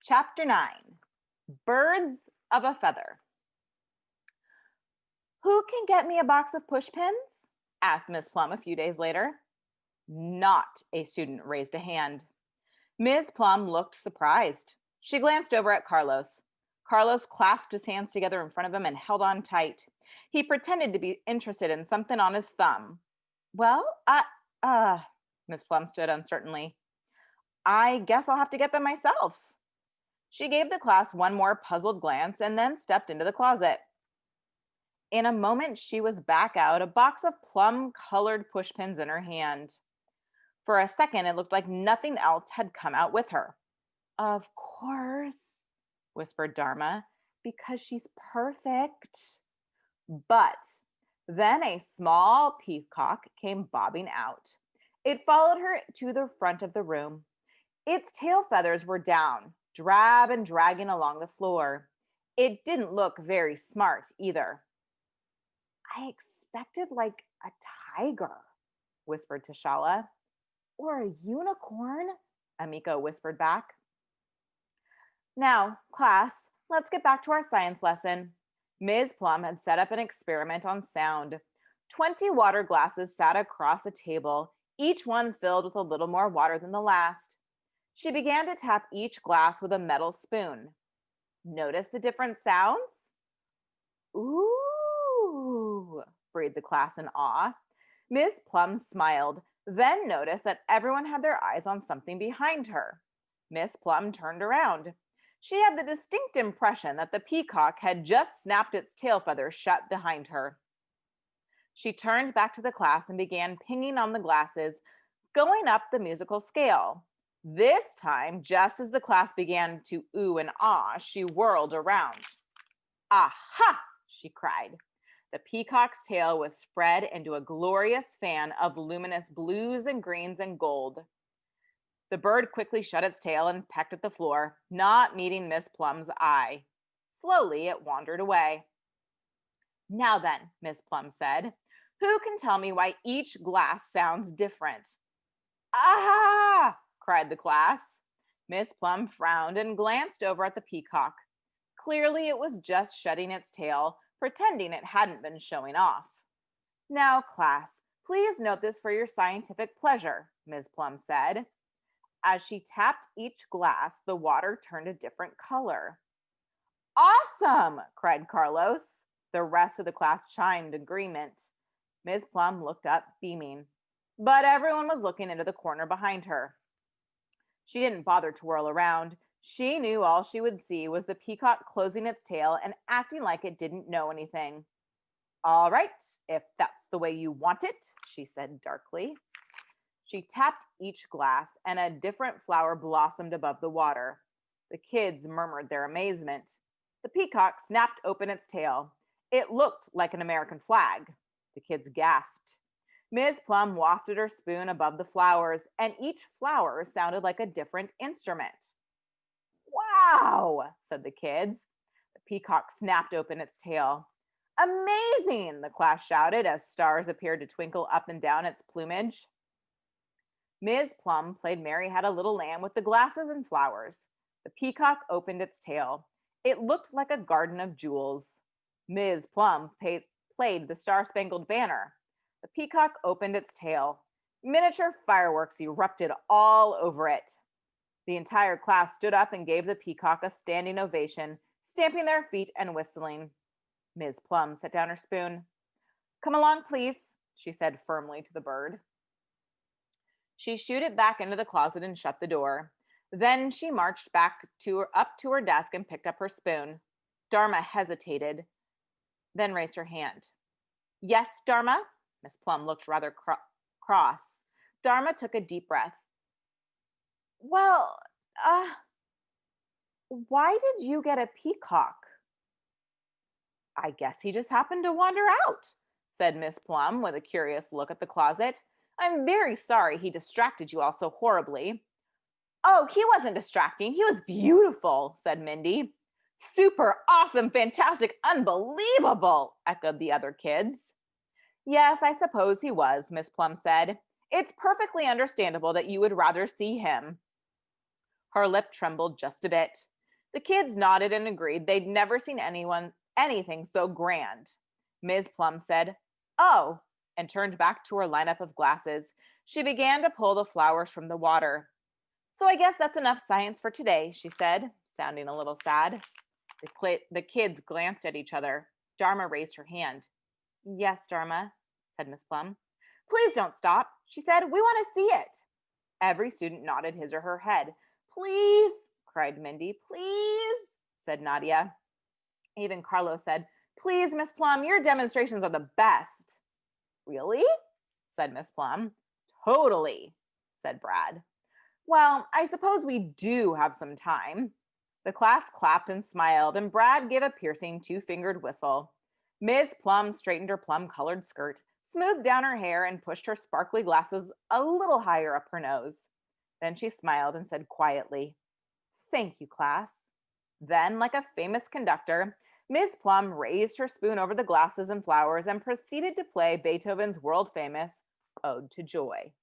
Chapter 9, Birds of a Feather. Who can get me a box of push pins? Asked Miss Plum a few days later. Not a student raised a hand. Miss Plum looked surprised. She glanced over at Carlos. Carlos clasped his hands together in front of him and held on tight. He pretended to be interested in something on his thumb. Well, Miss Plum stood uncertainly. I guess I'll have to get them myself. She gave the class one more puzzled glance and then stepped into the closet. In a moment, she was back out, a box of plum-colored pushpins in her hand. For a second, it looked like nothing else had come out with her. Of course, whispered Dharma, because she's perfect. But then a small peacock came bobbing out. It followed her to the front of the room. Its tail feathers were down, drab and dragging along the floor. It didn't look very smart either. I expected like a tiger, whispered Tashala. Or a unicorn, Amiko whispered back. Now, class, let's get back to our science lesson. Ms. Plum had set up an experiment on sound. 20 water glasses sat across a table, each one filled with a little more water than the last. She began to tap each glass with a metal spoon. Notice the different sounds? Ooh, breathed the class in awe. Ms. Plum smiled, then noticed that everyone had their eyes on something behind her. Miss Plum turned around. She had the distinct impression that the peacock had just snapped its tail feathers shut behind her. She turned back to the class and began pinging on the glasses, going up the musical scale. This time, just as the class began to ooh and ah, she whirled around. Aha! She cried. The peacock's tail was spread into a glorious fan of luminous blues and greens and gold. The bird quickly shut its tail and pecked at the floor, not meeting Miss Plum's eye. Slowly, it wandered away. Now then, Miss Plum said, who can tell me why each glass sounds different? Ah! Cried the class. Miss Plum frowned and glanced over at the peacock. Clearly, it was just shutting its tail, pretending it hadn't been showing off. Now, class, please note this for your scientific pleasure, Ms. Plum said. As she tapped each glass, the water turned a different color. Awesome! Cried Carlos. The rest of the class chimed agreement. Ms. Plum looked up, beaming. But everyone was looking into the corner behind her. She didn't bother to whirl around. She knew all she would see was the peacock closing its tail and acting like it didn't know anything. All right, if that's the way you want it, she said darkly. She tapped each glass and a different flower blossomed above the water. The kids murmured their amazement. The peacock snapped open its tail. It looked like an American flag. The kids gasped. Ms. Plum wafted her spoon above the flowers, and each flower sounded like a different instrument. Wow, said the kids. The peacock snapped open its tail. Amazing, the class shouted as stars appeared to twinkle up and down its plumage. Ms. Plum played Mary Had a Little Lamb with the glasses and flowers. The peacock opened its tail. It looked like a garden of jewels. Ms. Plum played the Star-Spangled Banner. The peacock opened its tail. Miniature fireworks erupted all over it. The entire class stood up and gave the peacock a standing ovation, stamping their feet and whistling. Ms. Plum set down her spoon. Come along, please, she said firmly to the bird. She shooed it back into the closet and shut the door. Then she marched up to her desk and picked up her spoon. Dharma hesitated, then raised her hand. Yes, Dharma? Miss Plum looked rather cross. Dharma took a deep breath. Well, why did you get a peacock? I guess he just happened to wander out, said Miss Plum with a curious look at the closet. I'm very sorry he distracted you all so horribly. Oh, he wasn't distracting. He was beautiful, said Mindy. Super, awesome, fantastic, unbelievable, echoed the other kids. Yes, I suppose he was, Miss Plum said. It's perfectly understandable that you would rather see him. Her lip trembled just a bit. The kids nodded and agreed they'd never seen anything so grand. Ms. Plum said, "Oh," and turned back to her lineup of glasses. She began to pull the flowers from the water. "So I guess that's enough science for today," she said, sounding a little sad. The kids glanced at each other. Dharma raised her hand. "Yes, Dharma," said Miss Plum. "Please don't stop," she said. "We want to see it." Every student nodded his or her head. "Please," cried Mindy. "Please," said Nadia. Even Carlos said, "Please, Miss Plum, your demonstrations are the best." "Really?" said Miss Plum. "Totally," said Brad. "Well, I suppose we do have some time." The class clapped and smiled, and Brad gave a piercing two-fingered whistle. Miss Plum straightened her plum-colored skirt, smoothed down her hair, and pushed her sparkly glasses a little higher up her nose. Then she smiled and said quietly, "Thank you, class." Then, like a famous conductor, Miss Plum raised her spoon over the glasses and flowers and proceeded to play Beethoven's world-famous Ode to Joy.